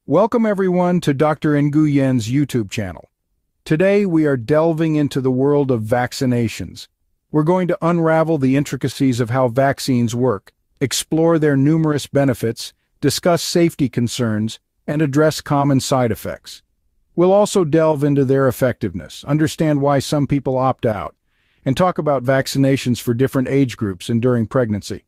Welcome everyone to Dr. Nguyen's YouTube channel. Today we are delving into the world of vaccinations. We're going to unravel the intricacies of how vaccines work, explore their numerous benefits, discuss safety concerns, and address common side effects. We'll also delve into their effectiveness, understand why some people opt out, and talk about vaccinations for different age groups and during pregnancy.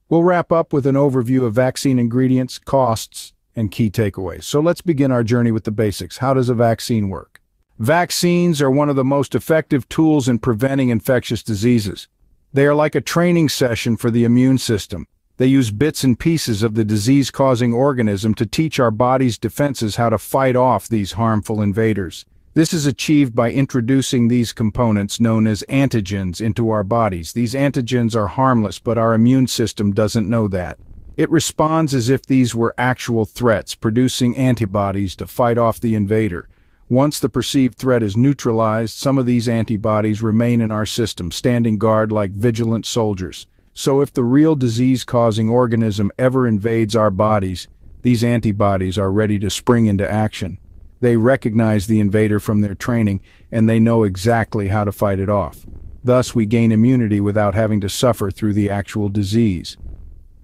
We'll wrap up with an overview of vaccine ingredients, costs, and key takeaways. So let's begin our journey with the basics. How does a vaccine work? Vaccines are one of the most effective tools in preventing infectious diseases. They are like a training session for the immune system. They use bits and pieces of the disease-causing organism to teach our body's defenses how to fight off these harmful invaders. This is achieved by introducing these components known as antigens into our bodies. These antigens are harmless, but our immune system doesn't know that. It responds as if these were actual threats, producing antibodies to fight off the invader. Once the perceived threat is neutralized, some of these antibodies remain in our system, standing guard like vigilant soldiers. So if the real disease-causing organism ever invades our bodies, these antibodies are ready to spring into action. They recognize the invader from their training, and they know exactly how to fight it off. Thus, we gain immunity without having to suffer through the actual disease.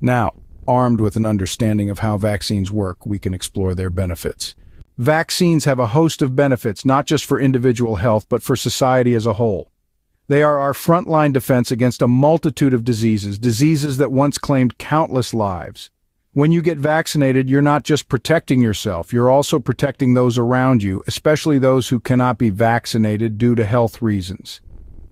Now, armed with an understanding of how vaccines work, we can explore their benefits. Vaccines have a host of benefits, not just for individual health, but for society as a whole. They are our frontline defense against a multitude of diseases that once claimed countless lives. When you get vaccinated, you're not just protecting yourself, you're also protecting those around you, especially those who cannot be vaccinated due to health reasons.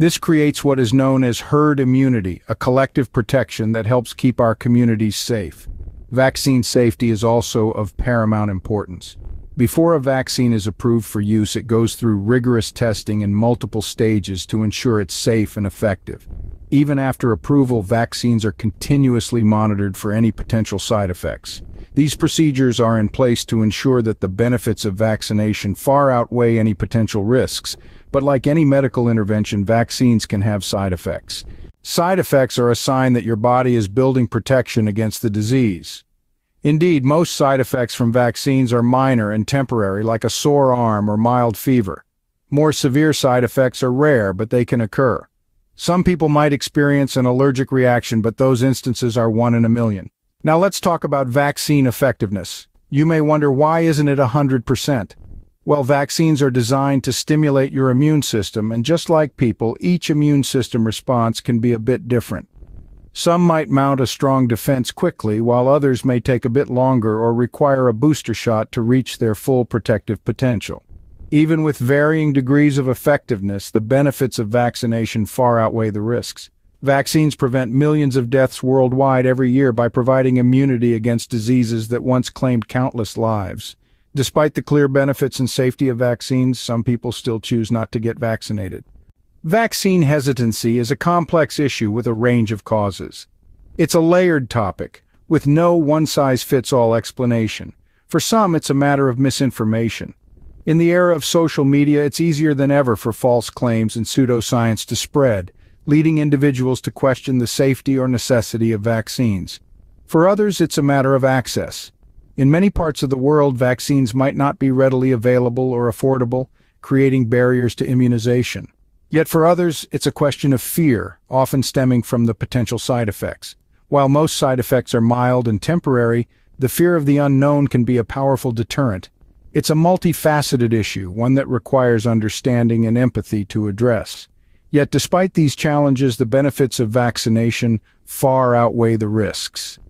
This creates what is known as herd immunity, a collective protection that helps keep our communities safe. Vaccine safety is also of paramount importance. Before a vaccine is approved for use, it goes through rigorous testing in multiple stages to ensure it's safe and effective. Even after approval, vaccines are continuously monitored for any potential side effects. These procedures are in place to ensure that the benefits of vaccination far outweigh any potential risks. But like any medical intervention, vaccines can have side effects. Side effects are a sign that your body is building protection against the disease. Indeed, most side effects from vaccines are minor and temporary, like a sore arm or mild fever. More severe side effects are rare, but they can occur. Some people might experience an allergic reaction, but those instances are 1 in a million. Now let's talk about vaccine effectiveness. You may wonder, why isn't it 100%? Well, vaccines are designed to stimulate your immune system, and just like people, each immune system response can be a bit different. Some might mount a strong defense quickly, while others may take a bit longer or require a booster shot to reach their full protective potential. Even with varying degrees of effectiveness, the benefits of vaccination far outweigh the risks. Vaccines prevent millions of deaths worldwide every year by providing immunity against diseases that once claimed countless lives. Despite the clear benefits and safety of vaccines, some people still choose not to get vaccinated. Vaccine hesitancy is a complex issue with a range of causes. It's a layered topic, with no one-size-fits-all explanation. For some, it's a matter of misinformation. In the era of social media, it's easier than ever for false claims and pseudoscience to spread, leading individuals to question the safety or necessity of vaccines. For others, it's a matter of access. In many parts of the world, vaccines might not be readily available or affordable, creating barriers to immunization. Yet for others, it's a question of fear, often stemming from the potential side effects. While most side effects are mild and temporary, the fear of the unknown can be a powerful deterrent. It's a multifaceted issue, one that requires understanding and empathy to address. Yet despite these challenges, the benefits of vaccination far outweigh the risks.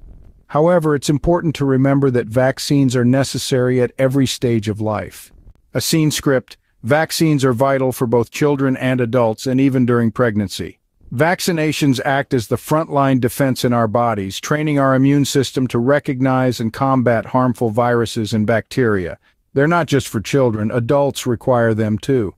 However, it's important to remember that vaccines are necessary at every stage of life. A scene script: vaccines are vital for both children and adults, and even during pregnancy. Vaccinations act as the frontline defense in our bodies, training our immune system to recognize and combat harmful viruses and bacteria. They're not just for children, adults require them too.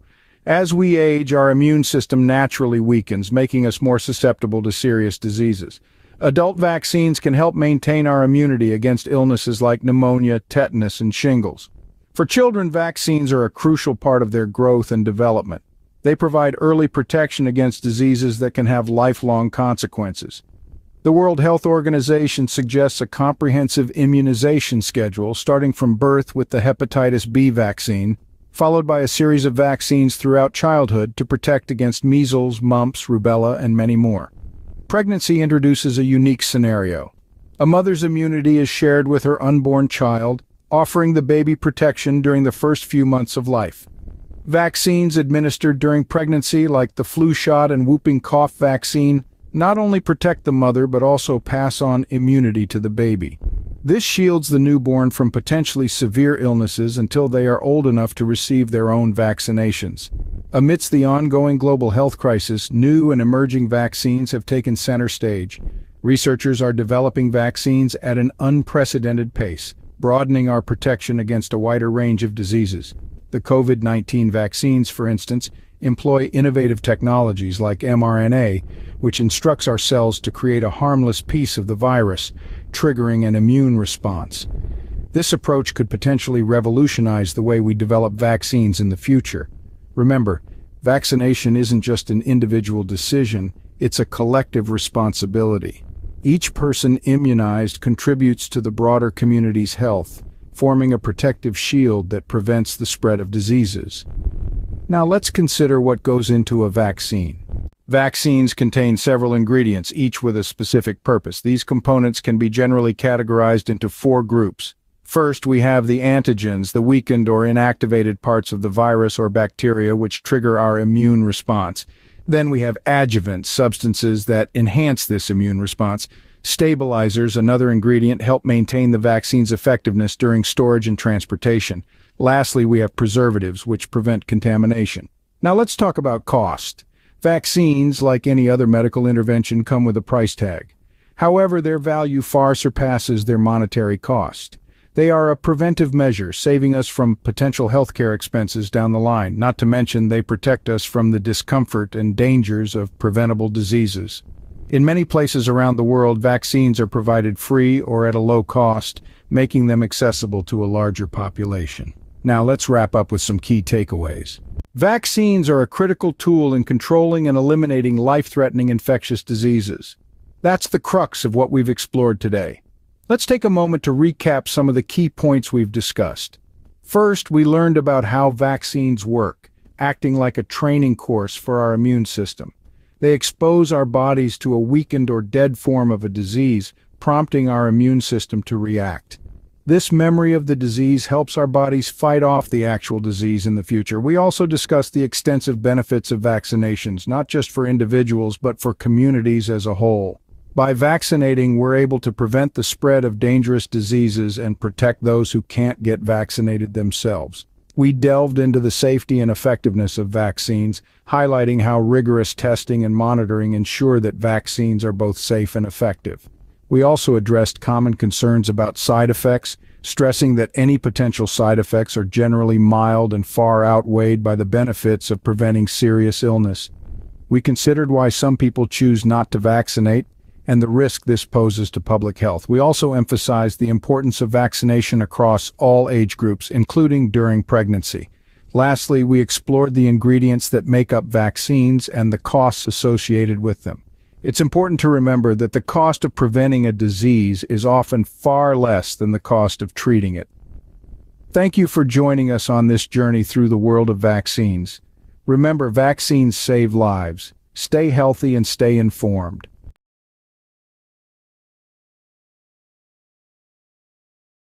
As we age, our immune system naturally weakens, making us more susceptible to serious diseases. Adult vaccines can help maintain our immunity against illnesses like pneumonia, tetanus, and shingles. For children, vaccines are a crucial part of their growth and development. They provide early protection against diseases that can have lifelong consequences. The World Health Organization suggests a comprehensive immunization schedule starting from birth with the hepatitis B vaccine, followed by a series of vaccines throughout childhood to protect against measles, mumps, rubella, and many more. Pregnancy introduces a unique scenario. A mother's immunity is shared with her unborn child, offering the baby protection during the first few months of life. Vaccines administered during pregnancy, like the flu shot and whooping cough vaccine, not only protect the mother but also pass on immunity to the baby. This shields the newborn from potentially severe illnesses until they are old enough to receive their own vaccinations. Amidst the ongoing global health crisis, new and emerging vaccines have taken center stage. Researchers are developing vaccines at an unprecedented pace, broadening our protection against a wider range of diseases. The COVID-19 vaccines, for instance, employ innovative technologies like mRNA, which instructs our cells to create a harmless piece of the virus, triggering an immune response. This approach could potentially revolutionize the way we develop vaccines in the future. Remember, vaccination isn't just an individual decision, it's a collective responsibility. Each person immunized contributes to the broader community's health, forming a protective shield that prevents the spread of diseases. Now let's consider what goes into a vaccine. Vaccines contain several ingredients, each with a specific purpose. These components can be generally categorized into 4 groups. First, we have the antigens, the weakened or inactivated parts of the virus or bacteria which trigger our immune response. Then we have adjuvants, substances that enhance this immune response. Stabilizers, another ingredient, help maintain the vaccine's effectiveness during storage and transportation. Lastly, we have preservatives, which prevent contamination. Now let's talk about cost. Vaccines, like any other medical intervention, come with a price tag. However, their value far surpasses their monetary cost. They are a preventive measure, saving us from potential healthcare expenses down the line, not to mention they protect us from the discomfort and dangers of preventable diseases. In many places around the world, vaccines are provided free or at a low cost, making them accessible to a larger population. Now let's wrap up with some key takeaways. Vaccines are a critical tool in controlling and eliminating life-threatening infectious diseases. That's the crux of what we've explored today. Let's take a moment to recap some of the key points we've discussed. First, we learned about how vaccines work, acting like a training course for our immune system. They expose our bodies to a weakened or dead form of a disease, prompting our immune system to react. This memory of the disease helps our bodies fight off the actual disease in the future. We also discussed the extensive benefits of vaccinations, not just for individuals, but for communities as a whole. By vaccinating, we're able to prevent the spread of dangerous diseases and protect those who can't get vaccinated themselves. We delved into the safety and effectiveness of vaccines, highlighting how rigorous testing and monitoring ensure that vaccines are both safe and effective. We also addressed common concerns about side effects, stressing that any potential side effects are generally mild and far outweighed by the benefits of preventing serious illness. We considered why some people choose not to vaccinate and the risk this poses to public health. We also emphasized the importance of vaccination across all age groups, including during pregnancy. Lastly, we explored the ingredients that make up vaccines and the costs associated with them. It's important to remember that the cost of preventing a disease is often far less than the cost of treating it. Thank you for joining us on this journey through the world of vaccines. Remember, vaccines save lives. Stay healthy and stay informed.